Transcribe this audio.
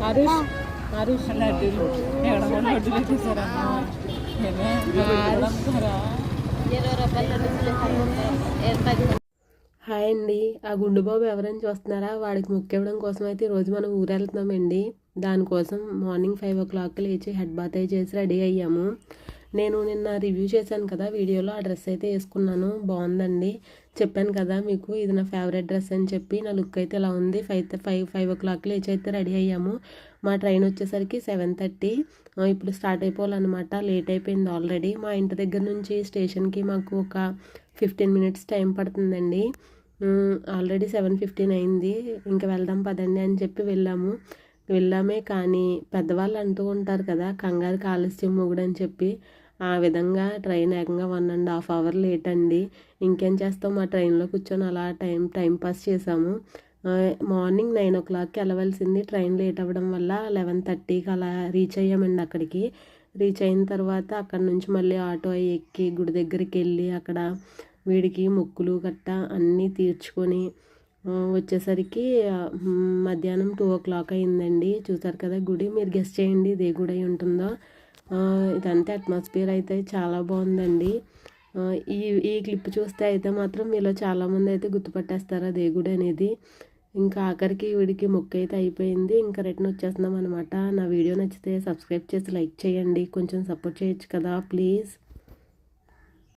ఆరుష్ ఆరుష్ లడ్డూలు లడ్డూలు వచ్చేసారా హాయ్ అండి. ఆ గుండు బాబు ఎవరైనా చూస్తున్నారా? వాడికి ముక్కివ్వడం కోసం అయితే ఈరోజు మనం ఊరు వెళ్తున్నామండి. దానికోసం మార్నింగ్ 5 o'clock లేచి హెడ్ బాత్ అయి చేసి రెడీ అయ్యాము. నేను నిన్న రివ్యూ చేశాను కదా వీడియోలో, ఆ డ్రెస్ అయితే వేసుకున్నాను. బాగుందండి. చెప్పాను కదా మీకు ఇది నా ఫేవరెట్ డ్రెస్ అని చెప్పి. నా లుక్ అయితే ఇలా ఉంది. 5 o'clock లేచి అయితే రెడీ అయ్యాము. మా ట్రైన్ వచ్చేసరికి 7:30. ఇప్పుడు స్టార్ట్ అయిపోవాలన్నమాట. లేట్ అయిపోయింది ఆల్రెడీ. మా ఇంటి దగ్గర నుంచి స్టేషన్కి మాకు ఒక 15 minutes టైం పడుతుందండి. ఆల్రెడీ 7:15 అయింది. ఇంకా వెళ్దాం పదండి అని చెప్పి వెళ్ళామే. కానీ పెద్దవాళ్ళు అంటూ ఉంటారు కదా, కంగారుకి ఆలస్యం మొగుడని చెప్పి. ఆ విధంగా ట్రైన్ ఏకంగా 1.5 hour లేట్ అండి. ఇంకేం చేస్తాం, మా ట్రైన్లో కూర్చొని అలా టైం పాస్ చేసాము. మార్నింగ్ 9 o'clockకి వెళ్ళవలసింది. ట్రైన్ లేట్ అవ్వడం వల్ల 11:30కి అలా రీచ్ అయ్యామండి అక్కడికి. రీచ్ అయిన తర్వాత అక్కడ నుంచి మళ్ళీ ఆటో ఎక్కి గుడి దగ్గరికి వెళ్ళి అక్కడ వీడికి మొక్కులు గట్ట అన్నీ తీర్చుకొని వచ్చేసరికి మధ్యాహ్నం 2 o'clock అయిందండి. చూసారు కదా గుడి. మీరు గెస్ చేయండి ఇది ఏ గుడి అయి ఉంటుందో. ఇదంతా అట్మాస్ఫియర్ అయితే చాలా బాగుందండి. ఈ ఈ క్లిప్ చూస్తే అయితే మాత్రం మీలో చాలామంది అయితే గుర్తుపట్టేస్తారు అది ఏ గుడి అనేది. ఇంకా ఆఖరికి వీడికి మొక్క అయితే అయిపోయింది. ఇంకా రిటర్న్ వచ్చేస్తున్నాం అనమాట. నా వీడియో నచ్చితే సబ్స్క్రైబ్ చేసి లైక్ చేయండి. కొంచెం సపోర్ట్ చేయొచ్చు కదా ప్లీజ్.